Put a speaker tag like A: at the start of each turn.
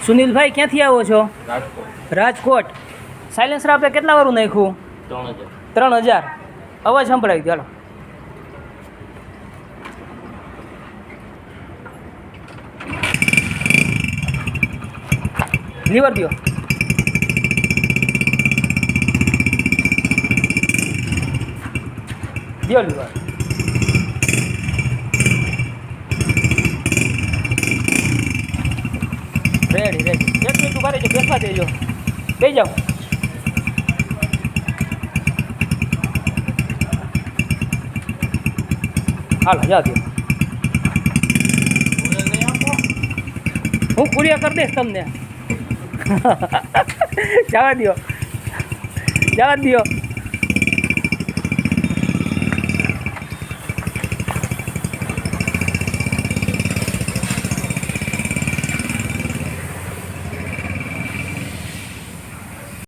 A: સુનિલભાઈ ક્યાંથી આવો છો?
B: રાજકોટ.
A: રાજકોટ. સાયલેન્સર આપણે કેટલા વાળું નાખ્યું?
B: 3000.
A: 3000. અવાજ સંભળાવી દો. હાલો. લીવર દો. દો લીવર. રેડી. 1 મિનિટ ઉભા રહેજો, બેસવા દેજો. બેસી જાઓ. હાલો જા દો. હું કુરિયર કરી દઈશ તમને. જવા દો.